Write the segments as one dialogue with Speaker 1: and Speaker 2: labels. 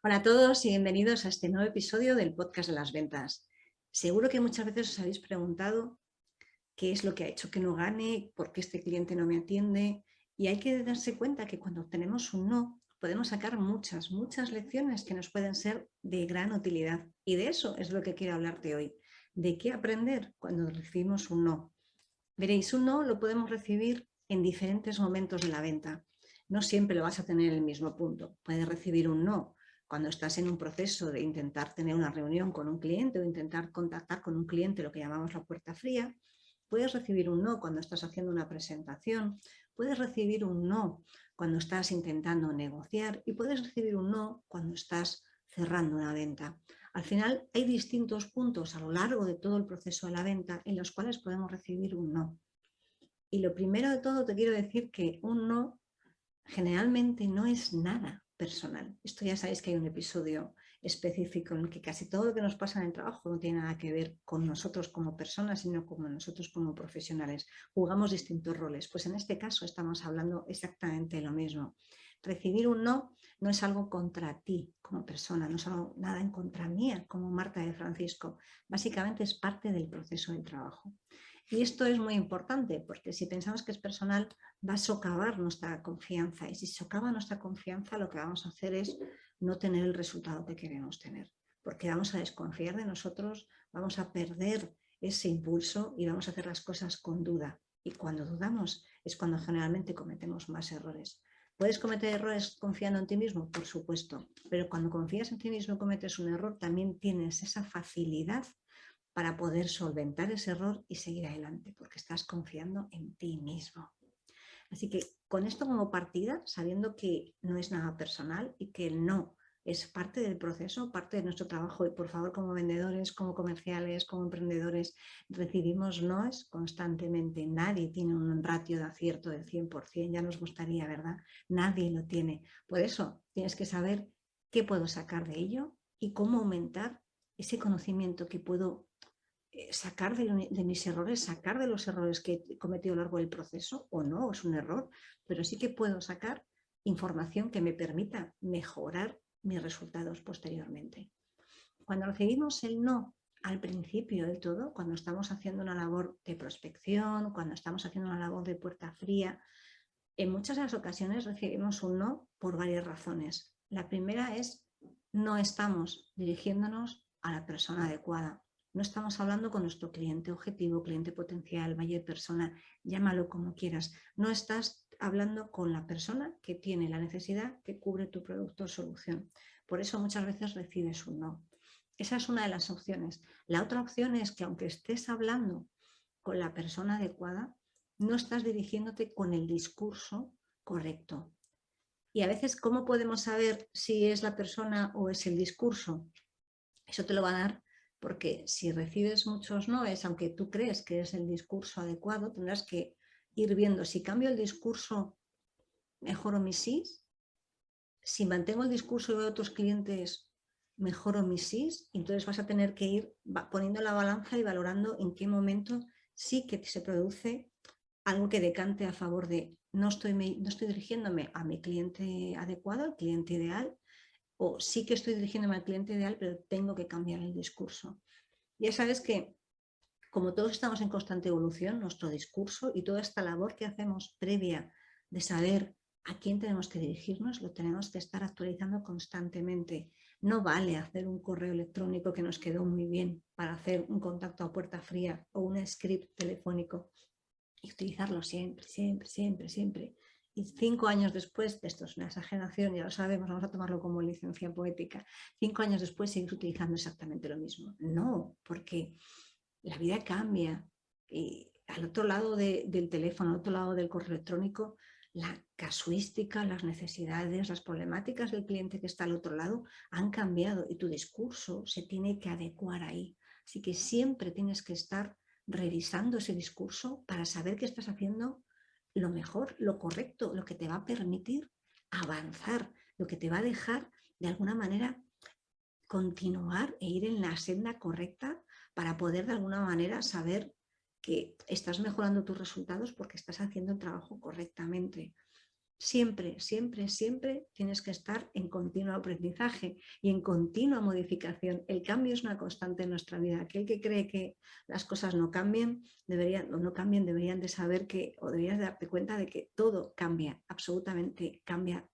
Speaker 1: Hola a todos y bienvenidos a este nuevo episodio del podcast de las ventas. Seguro que muchas veces os habéis preguntado qué es lo que ha hecho que no gane, por qué este cliente no me atiende, y hay que darse cuenta que cuando obtenemos un no podemos sacar muchas lecciones que nos pueden ser de gran utilidad, y de eso es lo que quiero hablarte hoy, de qué aprender cuando recibimos un no. Veréis, un no lo podemos recibir en diferentes momentos de la venta. No siempre lo vas a tener en el mismo punto. Puedes recibir un no cuando estás en un proceso de intentar tener una reunión con un cliente o intentar contactar con un cliente, lo que llamamos la puerta fría. Puedes recibir un no cuando estás haciendo una presentación. Puedes recibir un no cuando estás intentando negociar y puedes recibir un no cuando estás cerrando una venta. Al final hay distintos puntos a lo largo de todo el proceso de la venta en los cuales podemos recibir un no. Y lo primero de todo te quiero decir que un no generalmente no es nada personal. Esto ya sabéis que hay un episodio específico en el que casi todo lo que nos pasa en el trabajo no tiene nada que ver con nosotros como personas, sino con nosotros como profesionales. Jugamos distintos roles. Pues en este caso estamos hablando exactamente lo mismo. Recibir un no es algo contra ti como persona, no es algo, nada en contra mía como Marta de Francisco. Básicamente es parte del proceso del trabajo. Y esto es muy importante porque si pensamos que es personal, va a socavar nuestra confianza. Y si socava nuestra confianza, lo que vamos a hacer es no tener el resultado que queremos tener. Porque vamos a desconfiar de nosotros, vamos a perder ese impulso y vamos a hacer las cosas con duda. Y cuando dudamos es cuando generalmente cometemos más errores. ¿Puedes cometer errores confiando en ti mismo? Por supuesto. Pero cuando confías en ti mismo y cometes un error, también tienes esa facilidad para poder solventar ese error y seguir adelante, porque estás confiando en ti mismo. Así que con esto como partida, sabiendo que no es nada personal y que el no es parte del proceso, parte de nuestro trabajo, y por favor, como vendedores, como comerciales, como emprendedores, recibimos noes constantemente. Nadie tiene un ratio de acierto del 100%, ya nos gustaría, ¿verdad? Nadie lo tiene. Por eso tienes que saber qué puedo sacar de ello y cómo aumentar ese conocimiento que puedo sacar de mis errores, sacar de los errores que he cometido a lo largo del proceso, o no, es un error, pero sí que puedo sacar información que me permita mejorar mis resultados posteriormente. Cuando recibimos el no al principio del todo, cuando estamos haciendo una labor de prospección, cuando estamos haciendo una labor de puerta fría, en muchas de las ocasiones recibimos un no por varias razones. La primera es no estamos dirigiéndonos a la persona adecuada. No estamos hablando con nuestro cliente objetivo, cliente potencial, buyer persona, llámalo como quieras. No estás hablando con la persona que tiene la necesidad que cubre tu producto o solución. Por eso muchas veces recibes un no. Esa es una de las opciones. La otra opción es que aunque estés hablando con la persona adecuada, no estás dirigiéndote con el discurso correcto. Y a veces, ¿cómo podemos saber si es la persona o es el discurso? Eso te lo va a dar porque si recibes muchos noes, aunque tú crees que es el discurso adecuado, tendrás que ir viendo si cambio el discurso, mejoro mis sís. Si mantengo el discurso y veo a otros clientes, mejoro mis sís. Entonces vas a tener que ir poniendo la balanza y valorando en qué momento sí que se produce algo que decante a favor de no estoy dirigiéndome a mi cliente adecuado, al cliente ideal, o sí que estoy dirigiéndome al cliente ideal, pero tengo que cambiar el discurso. Ya sabes que como todos estamos en constante evolución, nuestro discurso y toda esta labor que hacemos previa de saber a quién tenemos que dirigirnos, lo tenemos que estar actualizando constantemente. No vale hacer un correo electrónico que nos quedó muy bien para hacer un contacto a puerta fría o un script telefónico y utilizarlo siempre. Y 5 años después, esto es una exageración, ya lo sabemos, vamos a tomarlo como licencia poética, 5 años después seguir utilizando exactamente lo mismo. No, porque la vida cambia y al otro lado del teléfono, al otro lado del correo electrónico, la casuística, las necesidades, las problemáticas del cliente que está al otro lado han cambiado y tu discurso se tiene que adecuar ahí. Así que siempre tienes que estar revisando ese discurso para saber que estás haciendo lo mejor, lo correcto, lo que te va a permitir avanzar, lo que te va a dejar de alguna manera continuar e ir en la senda correcta para poder de alguna manera saber que estás mejorando tus resultados porque estás haciendo el trabajo correctamente. Siempre, siempre, siempre tienes que estar en continuo aprendizaje y en continua modificación. El cambio es una constante en nuestra vida. Aquel que cree que las cosas no cambien, deberían de saber que, o deberías darte cuenta de que todo cambia, absolutamente cambia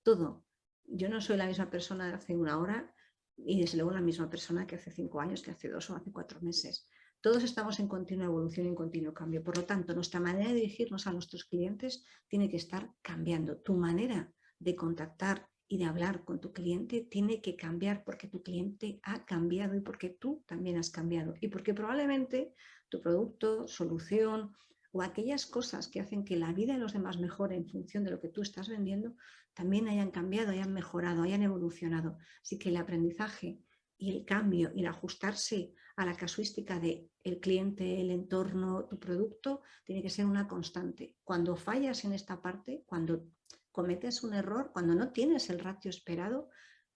Speaker 1: todo. Yo no soy la misma persona de hace una hora y desde luego la misma persona que hace 5 años, que hace 2 o hace 4 meses. Todos estamos en continua evolución y en continuo cambio. Por lo tanto, nuestra manera de dirigirnos a nuestros clientes tiene que estar cambiando. Tu manera de contactar y de hablar con tu cliente tiene que cambiar porque tu cliente ha cambiado y porque tú también has cambiado y porque probablemente tu producto, solución o aquellas cosas que hacen que la vida de los demás mejore en función de lo que tú estás vendiendo también hayan cambiado, hayan mejorado, hayan evolucionado. Así que el aprendizaje y el cambio y el ajustarse a la casuística del cliente, el entorno, tu producto, tiene que ser una constante. Cuando fallas en esta parte, cuando cometes un error, cuando no tienes el ratio esperado,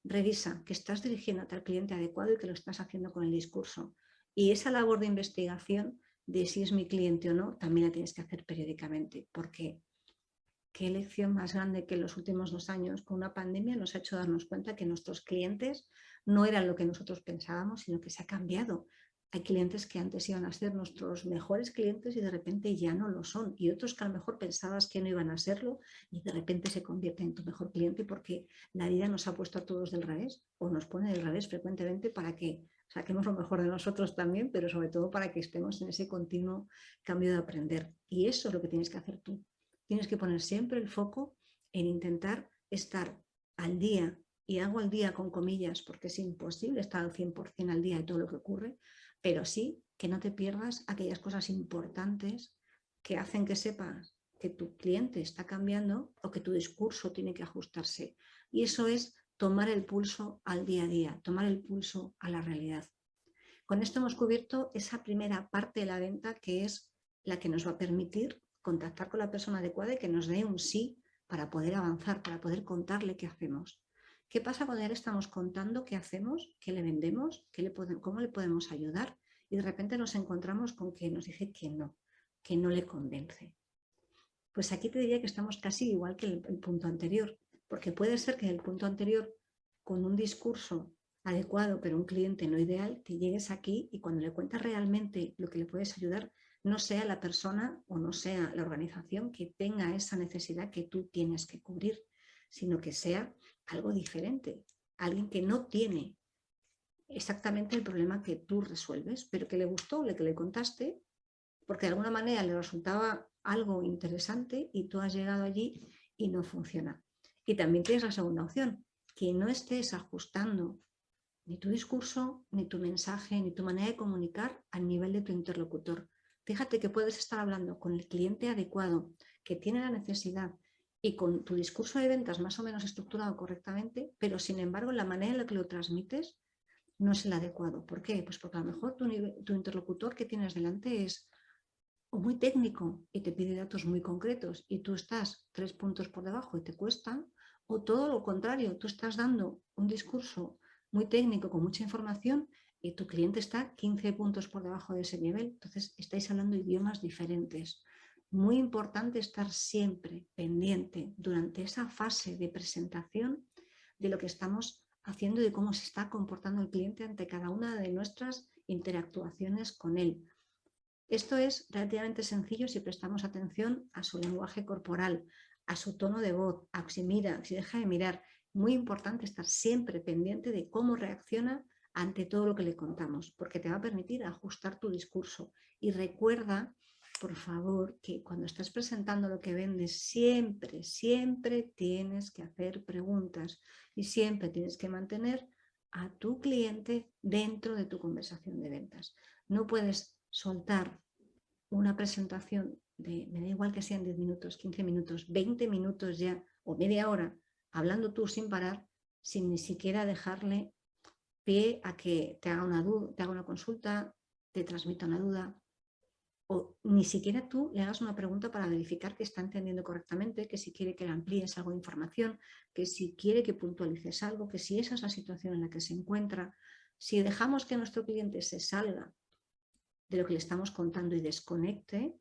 Speaker 1: revisa que estás dirigiéndote al cliente adecuado y que lo estás haciendo con el discurso. Y esa labor de investigación de si es mi cliente o no, también la tienes que hacer periódicamente, porque qué lección más grande que en los últimos 2 años con una pandemia nos ha hecho darnos cuenta que nuestros clientes no eran lo que nosotros pensábamos, sino que se ha cambiado. Hay clientes que antes iban a ser nuestros mejores clientes y de repente ya no lo son. Y otros que a lo mejor pensabas que no iban a serlo y de repente se convierten en tu mejor cliente porque la vida nos ha puesto a todos del revés o nos pone del revés frecuentemente para que saquemos lo mejor de nosotros también, pero sobre todo para que estemos en ese continuo cambio de aprender. Y eso es lo que tienes que hacer tú. Tienes que poner siempre el foco en intentar estar al día, y hago al día con comillas porque es imposible estar al 100% al día de todo lo que ocurre, pero sí que no te pierdas aquellas cosas importantes que hacen que sepas que tu cliente está cambiando o que tu discurso tiene que ajustarse. Y eso es tomar el pulso al día a día, tomar el pulso a la realidad. Con esto hemos cubierto esa primera parte de la venta que es la que nos va a permitir contactar con la persona adecuada y que nos dé un sí para poder avanzar, para poder contarle qué hacemos. ¿Qué pasa cuando ya le estamos contando qué hacemos, qué le vendemos, cómo le podemos ayudar? Y de repente nos encontramos con que nos dice que no le convence. Pues aquí te diría que estamos casi igual que el punto anterior, porque puede ser que en el punto anterior, con un discurso adecuado, pero un cliente no ideal, te llegues aquí y cuando le cuentas realmente lo que le puedes ayudar, no sea la persona o no sea la organización que tenga esa necesidad que tú tienes que cubrir, sino que sea algo diferente, alguien que no tiene exactamente el problema que tú resuelves, pero que le gustó, que le contaste, porque de alguna manera le resultaba algo interesante y tú has llegado allí y no funciona. Y también tienes la segunda opción, que no estés ajustando ni tu discurso, ni tu mensaje, ni tu manera de comunicar al nivel de tu interlocutor. Fíjate que puedes estar hablando con el cliente adecuado, que tiene la necesidad y con tu discurso de ventas más o menos estructurado correctamente, pero sin embargo la manera en la que lo transmites no es el adecuado. ¿Por qué? Pues porque a lo mejor tu interlocutor que tienes delante es o muy técnico y te pide datos muy concretos y tú estás 3 puntos por debajo y te cuesta, o todo lo contrario, tú estás dando un discurso muy técnico con mucha información y tu cliente está 15 puntos por debajo de ese nivel. Entonces estáis hablando idiomas diferentes. Muy importante estar siempre pendiente durante esa fase de presentación de lo que estamos haciendo y de cómo se está comportando el cliente ante cada una de nuestras interactuaciones con él. Esto es relativamente sencillo si prestamos atención a su lenguaje corporal, a su tono de voz, a si mira, si deja de mirar. Muy importante estar siempre pendiente de cómo reacciona ante todo lo que le contamos, porque te va a permitir ajustar tu discurso. Y recuerda, por favor, que cuando estás presentando lo que vendes, siempre, siempre tienes que hacer preguntas y siempre tienes que mantener a tu cliente dentro de tu conversación de ventas. No puedes soltar una presentación de, me da igual que sean 10 minutos, 15 minutos, 20 minutos ya o media hora, hablando tú sin parar, sin ni siquiera dejarle pie a que te haga una duda, te haga una consulta, te transmita una duda, o ni siquiera tú le hagas una pregunta para verificar que está entendiendo correctamente, que si quiere que le amplíes algo de información, que si quiere que puntualices algo, que si esa es la situación en la que se encuentra. Si dejamos que nuestro cliente se salga de lo que le estamos contando y desconecte,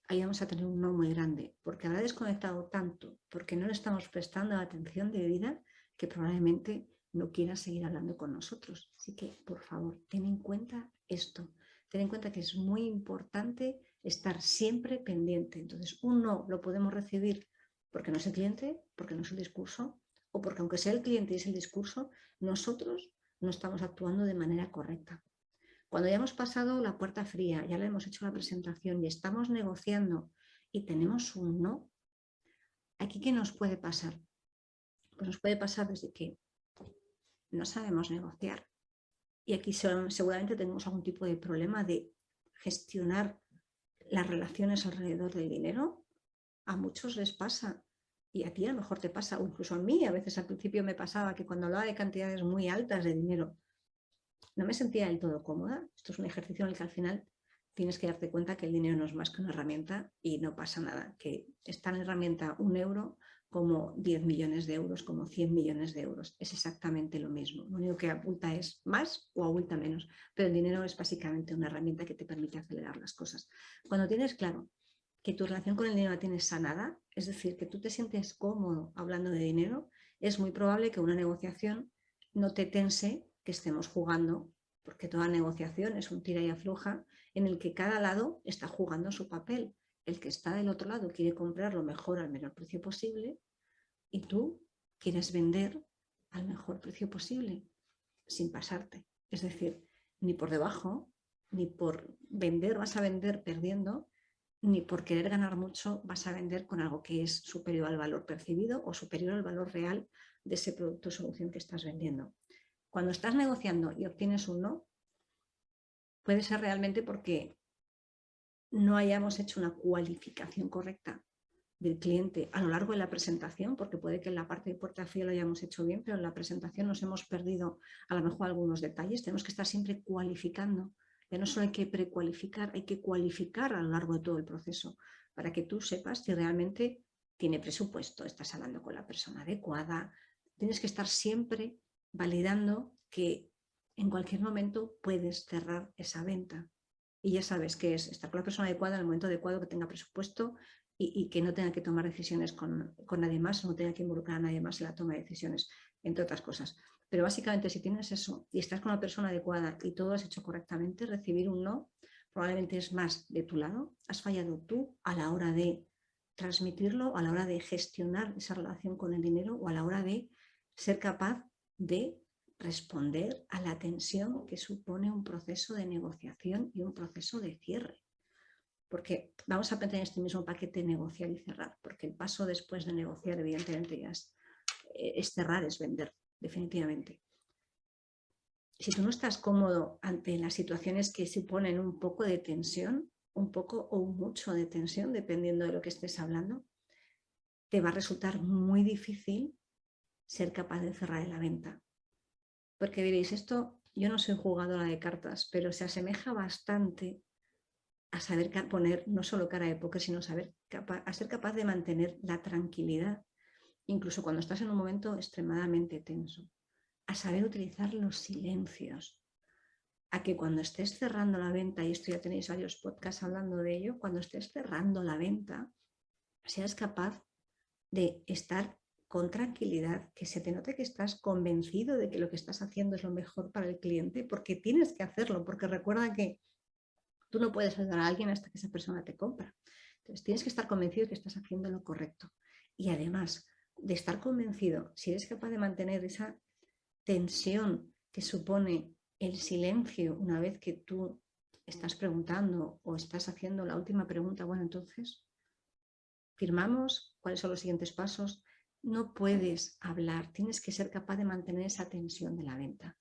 Speaker 1: ahí vamos a tener un no muy grande, porque habrá desconectado tanto, porque no le estamos prestando atención debida, que probablemente no quiera seguir hablando con nosotros. Así que, por favor, ten en cuenta esto. Ten en cuenta que es muy importante estar siempre pendiente. Entonces, un no lo podemos recibir porque no es el cliente, porque no es el discurso, o porque aunque sea el cliente y es el discurso, nosotros no estamos actuando de manera correcta. Cuando ya hemos pasado la puerta fría, ya le hemos hecho la presentación y estamos negociando y tenemos un no, ¿aquí qué nos puede pasar? Pues nos puede pasar desde que no sabemos negociar y aquí seguramente tenemos algún tipo de problema de gestionar las relaciones alrededor del dinero. A muchos les pasa y a ti a lo mejor te pasa, o incluso a mí a veces al principio me pasaba que cuando hablaba de cantidades muy altas de dinero no me sentía del todo cómoda. Esto es un ejercicio en el que al final tienes que darte cuenta que el dinero no es más que una herramienta y no pasa nada, que es tan herramienta 1 euro como 10 millones de euros, como 100 millones de euros. Es exactamente lo mismo. Lo único que abulta es más o abulta menos, pero el dinero es básicamente una herramienta que te permite acelerar las cosas. Cuando tienes claro que tu relación con el dinero la tienes sanada, es decir, que tú te sientes cómodo hablando de dinero, es muy probable que una negociación no te tense que estemos jugando, porque toda negociación es un tira y afloja en el que cada lado está jugando su papel. El que está del otro lado quiere comprar lo mejor al menor precio posible y tú quieres vender al mejor precio posible, sin pasarte. Es decir, ni por debajo, ni por vender vas a vender perdiendo, ni por querer ganar mucho vas a vender con algo que es superior al valor percibido o superior al valor real de ese producto o solución que estás vendiendo. Cuando estás negociando y obtienes un no, puede ser realmente porque no hayamos hecho una cualificación correcta del cliente a lo largo de la presentación, porque puede que en la parte de puerta fría lo hayamos hecho bien, pero en la presentación nos hemos perdido a lo mejor algunos detalles. Tenemos que estar siempre cualificando. Ya no solo hay que precualificar, hay que cualificar a lo largo de todo el proceso para que tú sepas si realmente tiene presupuesto, estás hablando con la persona adecuada. Tienes que estar siempre validando que en cualquier momento puedes cerrar esa venta. Y ya sabes que es estar con la persona adecuada en el momento adecuado, que tenga presupuesto y que no tenga que tomar decisiones con nadie más, no tenga que involucrar a nadie más en la toma de decisiones, entre otras cosas. Pero básicamente si tienes eso y estás con la persona adecuada y todo lo has hecho correctamente, recibir un no probablemente es más de tu lado. Has fallado tú a la hora de transmitirlo, a la hora de gestionar esa relación con el dinero o a la hora de ser capaz de responder a la tensión que supone un proceso de negociación y un proceso de cierre. Porque vamos a meter en este mismo paquete negociar y cerrar, porque el paso después de negociar, evidentemente, ya es cerrar, es vender, definitivamente. Si tú no estás cómodo ante las situaciones que suponen un poco de tensión, un poco o mucho de tensión, dependiendo de lo que estés hablando, te va a resultar muy difícil ser capaz de cerrar en la venta. Porque diréis, esto, yo no soy jugadora de cartas, pero se asemeja bastante a saber poner no solo cara de póker, sino a ser capaz de mantener la tranquilidad, incluso cuando estás en un momento extremadamente tenso, a saber utilizar los silencios, a que cuando estés cerrando la venta, y esto ya tenéis varios podcasts hablando de ello, cuando estés cerrando la venta, seas capaz de estar con tranquilidad, que se te note que estás convencido de que lo que estás haciendo es lo mejor para el cliente, porque tienes que hacerlo, porque recuerda que tú no puedes ayudar a alguien hasta que esa persona te compra. Entonces tienes que estar convencido de que estás haciendo lo correcto. Y además de estar convencido, si eres capaz de mantener esa tensión que supone el silencio una vez que tú estás preguntando o estás haciendo la última pregunta, bueno, entonces, firmamos, ¿cuáles son los siguientes pasos? No puedes hablar, tienes que ser capaz de mantener esa tensión de la venta.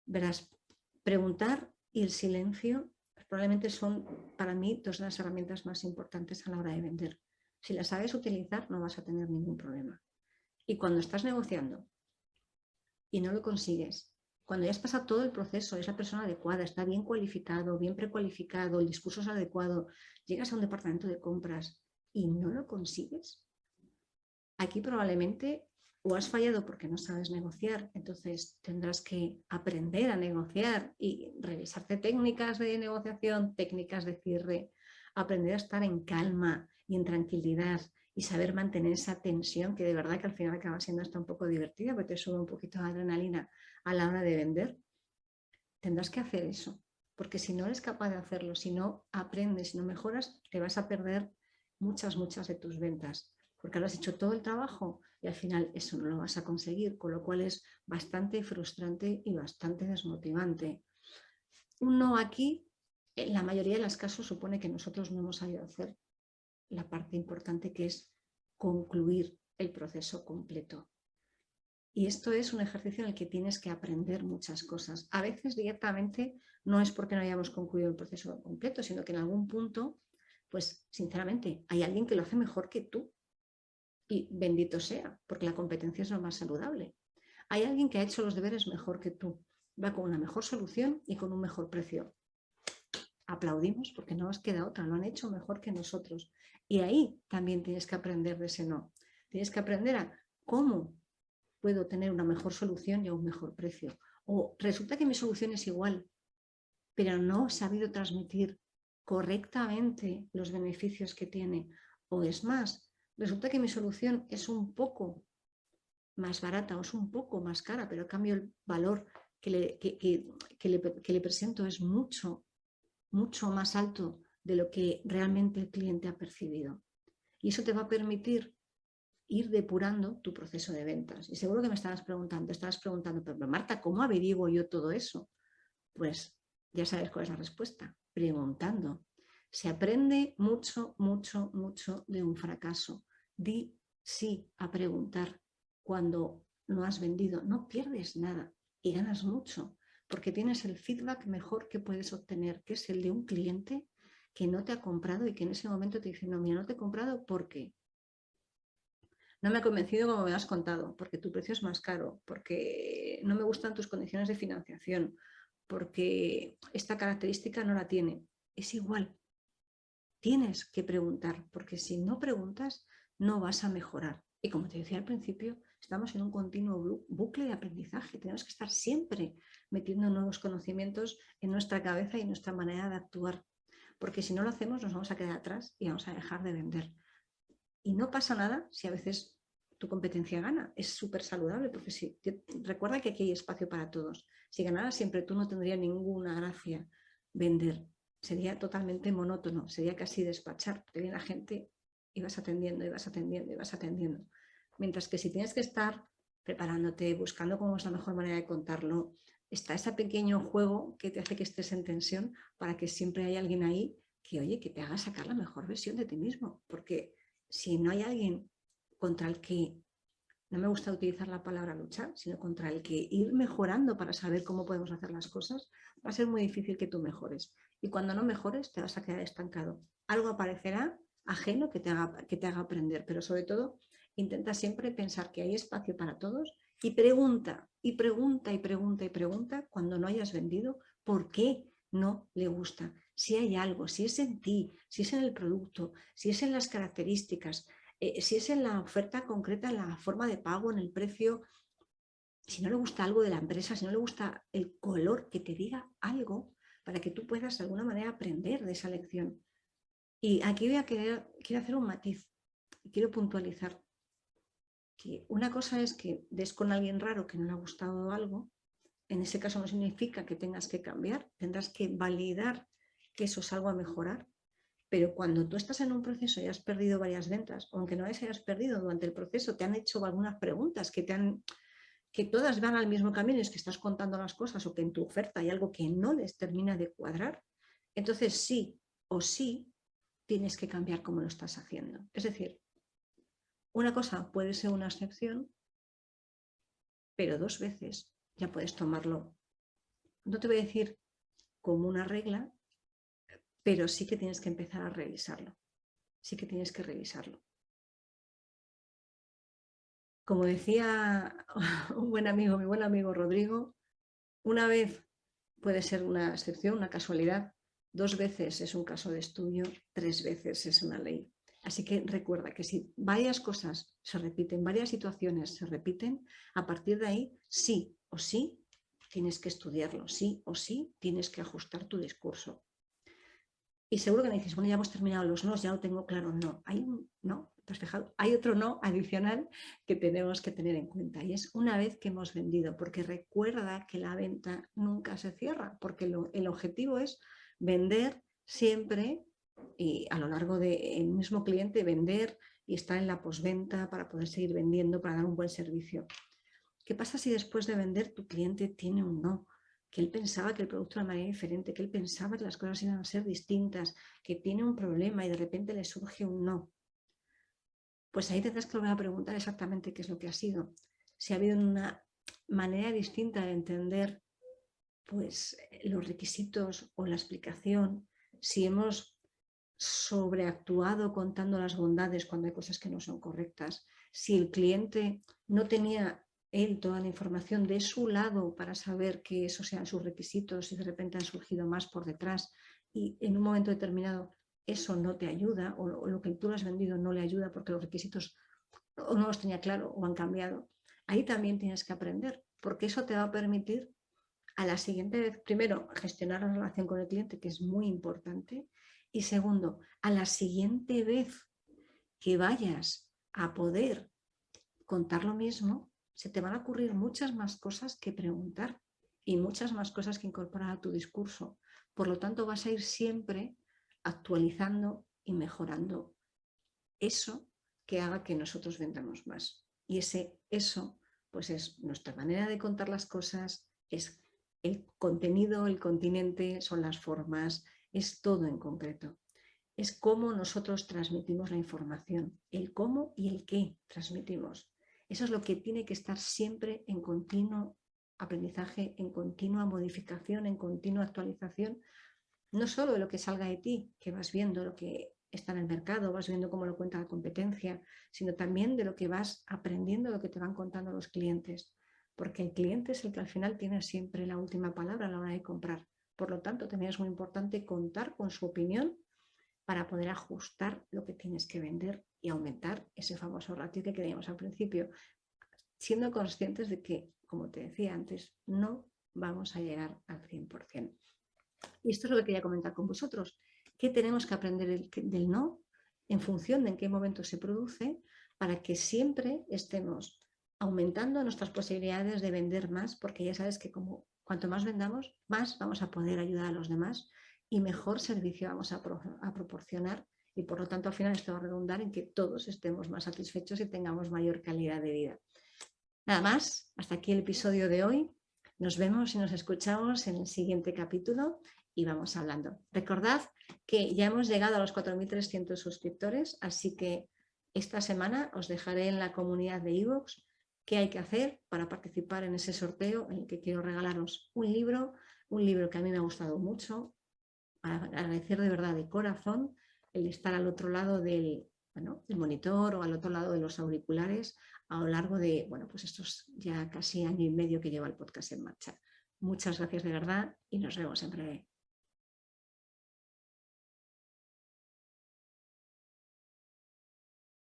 Speaker 1: Verás, preguntar y el silencio probablemente son para mí dos de las herramientas más importantes a la hora de vender. Si las sabes utilizar no vas a tener ningún problema. Y cuando estás negociando y no lo consigues, cuando ya has pasado todo el proceso, es la persona adecuada, está bien cualificado, bien precualificado, el discurso es adecuado, llegas a un departamento de compras y no lo consigues, aquí probablemente o has fallado porque no sabes negociar, entonces tendrás que aprender a negociar y revisarte técnicas de negociación, técnicas de cierre, aprender a estar en calma y en tranquilidad y saber mantener esa tensión que de verdad que al final acaba siendo hasta un poco divertida porque te sube un poquito de adrenalina a la hora de vender. Tendrás que hacer eso, porque si no eres capaz de hacerlo, si no aprendes, si no mejoras, te vas a perder muchas de tus ventas, porque ahora has hecho todo el trabajo y al final eso no lo vas a conseguir, con lo cual es bastante frustrante y bastante desmotivante. Un no aquí, en la mayoría de los casos, supone que nosotros no hemos sabido hacer la parte importante que es concluir el proceso completo. Y esto es un ejercicio en el que tienes que aprender muchas cosas. A veces directamente no es porque no hayamos concluido el proceso completo, sino que en algún punto, pues sinceramente, hay alguien que lo hace mejor que tú. Y bendito sea, porque la competencia es lo más saludable. Hay alguien que ha hecho los deberes mejor que tú, va con una mejor solución y con un mejor precio. Aplaudimos porque no nos queda otra, lo han hecho mejor que nosotros. Y ahí también tienes que aprender de ese no. Tienes que aprender a cómo puedo tener una mejor solución y a un mejor precio. O resulta que mi solución es igual, pero no he sabido transmitir correctamente los beneficios que tiene. O es más, resulta que mi solución es un poco más barata o es un poco más cara, pero a cambio el valor que le presento es mucho más alto de lo que realmente el cliente ha percibido. Y eso te va a permitir ir depurando tu proceso de ventas. Y seguro que me estabas preguntando, pero Marta, ¿cómo averiguo yo todo eso? Pues ya sabes cuál es la respuesta, preguntando. Se aprende mucho de un fracaso. Di sí a preguntar cuando no has vendido. No pierdes nada y ganas mucho porque tienes el feedback mejor que puedes obtener, que es el de un cliente que no te ha comprado y que en ese momento te dice, no, mira, no te he comprado porque no me ha convencido como me has contado, porque tu precio es más caro, porque no me gustan tus condiciones de financiación, porque esta característica no la tiene. Es igual, tienes que preguntar, porque si no preguntas no vas a mejorar. Y como te decía al principio, estamos en un continuo bucle de aprendizaje. Tenemos que estar siempre metiendo nuevos conocimientos en nuestra cabeza y en nuestra manera de actuar, porque si no lo hacemos nos vamos a quedar atrás y vamos a dejar de vender. Y no pasa nada si a veces tu competencia gana. Es súper saludable porque si, recuerda que aquí hay espacio para todos. Si ganara siempre tú no tendría ninguna gracia vender. Sería totalmente monótono, sería casi despachar. Te viene la gente y vas atendiendo, y vas atendiendo, y vas atendiendo. Mientras que si tienes que estar preparándote, buscando cómo es la mejor manera de contarlo, está ese pequeño juego que te hace que estés en tensión para que siempre haya alguien ahí que, oye, que te haga sacar la mejor versión de ti mismo. Porque si no hay alguien contra el que, no me gusta utilizar la palabra luchar, sino contra el que ir mejorando para saber cómo podemos hacer las cosas, va a ser muy difícil que tú mejores. Y cuando no mejores, te vas a quedar estancado. Algo aparecerá ajeno que te haga aprender, pero sobre todo, intenta siempre pensar que hay espacio para todos y pregunta, y pregunta, y pregunta, y pregunta cuando no hayas vendido por qué no le gusta. Si hay algo, si es en ti, si es en el producto, si es en las características, si es en la oferta concreta, en la forma de pago, en el precio, si no le gusta algo de la empresa, si no le gusta el color, que te diga algo para que tú puedas de alguna manera aprender de esa lección. Y aquí quiero hacer un matiz, quiero puntualizar que una cosa es que des con alguien raro que no le ha gustado algo, en ese caso no significa que tengas que cambiar, tendrás que validar que eso es algo a mejorar. Pero cuando tú estás en un proceso y has perdido varias ventas, aunque no las hayas perdido durante el proceso, te han hecho algunas preguntas que todas van al mismo camino, es que estás contando las cosas o que en tu oferta hay algo que no les termina de cuadrar, entonces sí o sí tienes que cambiar cómo lo estás haciendo. Es decir, una cosa puede ser una excepción, pero 2 veces ya puedes tomarlo. No te voy a decir como una regla, pero sí que tienes que empezar a revisarlo. Sí que tienes que revisarlo. Como decía mi buen amigo Rodrigo, una vez puede ser una excepción, una casualidad, 2 veces es un caso de estudio, 3 veces es una ley. Así que recuerda que si varias cosas se repiten, varias situaciones se repiten, a partir de ahí sí o sí tienes que estudiarlo, sí o sí tienes que ajustar tu discurso. Y seguro que me dices, bueno, ya hemos terminado los no, ya lo tengo claro. No, hay un no, ¿te has fijado? Hay otro no adicional que tenemos que tener en cuenta y es una vez que hemos vendido, porque recuerda que la venta nunca se cierra, porque el objetivo es vender siempre y a lo largo del mismo cliente, vender y estar en la postventa para poder seguir vendiendo, para dar un buen servicio. ¿Qué pasa si después de vender tu cliente tiene un no? Que él pensaba que el producto era de manera diferente, que él pensaba que las cosas iban a ser distintas, que tiene un problema y de repente le surge un no. Pues ahí tendrás que volver a preguntar exactamente qué es lo que ha sido. Si ha habido una manera distinta de entender pues, los requisitos o la explicación, si hemos sobreactuado contando las bondades cuando hay cosas que no son correctas, si el cliente no tenía él toda la información de su lado para saber que esos sean sus requisitos y de repente han surgido más por detrás y en un momento determinado eso no te ayuda o lo que tú le has vendido no le ayuda porque los requisitos o no los tenía claro o han cambiado. Ahí también tienes que aprender porque eso te va a permitir a la siguiente vez, primero, gestionar la relación con el cliente, que es muy importante, y segundo, a la siguiente vez que vayas a poder contar lo mismo, se te van a ocurrir muchas más cosas que preguntar y muchas más cosas que incorporar a tu discurso. Por lo tanto, vas a ir siempre actualizando y mejorando eso que haga que nosotros vendamos más. Y eso, pues es nuestra manera de contar las cosas, es el contenido, el continente, son las formas, es todo en concreto. Es cómo nosotros transmitimos la información, el cómo y el qué transmitimos. Eso es lo que tiene que estar siempre en continuo aprendizaje, en continua modificación, en continua actualización, no solo de lo que salga de ti, que vas viendo lo que está en el mercado, vas viendo cómo lo cuenta la competencia, sino también de lo que vas aprendiendo, lo que te van contando los clientes, porque el cliente es el que al final tiene siempre la última palabra a la hora de comprar. Por lo tanto, también es muy importante contar con su opinión para poder ajustar lo que tienes que vender y aumentar ese famoso ratio que queríamos al principio, siendo conscientes de que, como te decía antes, no vamos a llegar al 100%. Y esto es lo que quería comentar con vosotros. ¿Qué tenemos que aprender del no en función de en qué momento se produce para que siempre estemos aumentando nuestras posibilidades de vender más? Porque ya sabes que cuanto más vendamos, más vamos a poder ayudar a los demás y mejor servicio vamos a proporcionar y por lo tanto al final esto va a redundar en que todos estemos más satisfechos y tengamos mayor calidad de vida. Nada más, hasta aquí el episodio de hoy. Nos vemos y nos escuchamos en el siguiente capítulo y vamos hablando. Recordad que ya hemos llegado a los 4.300 suscriptores, así que esta semana os dejaré en la comunidad de iVoox qué hay que hacer para participar en ese sorteo en el que quiero regalaros un libro que a mí me ha gustado mucho, para agradecer de verdad de corazón el estar al otro lado del monitor o al otro lado de los auriculares a lo largo de pues estos ya casi año y medio que lleva el podcast en marcha. Muchas gracias de verdad y nos vemos en breve.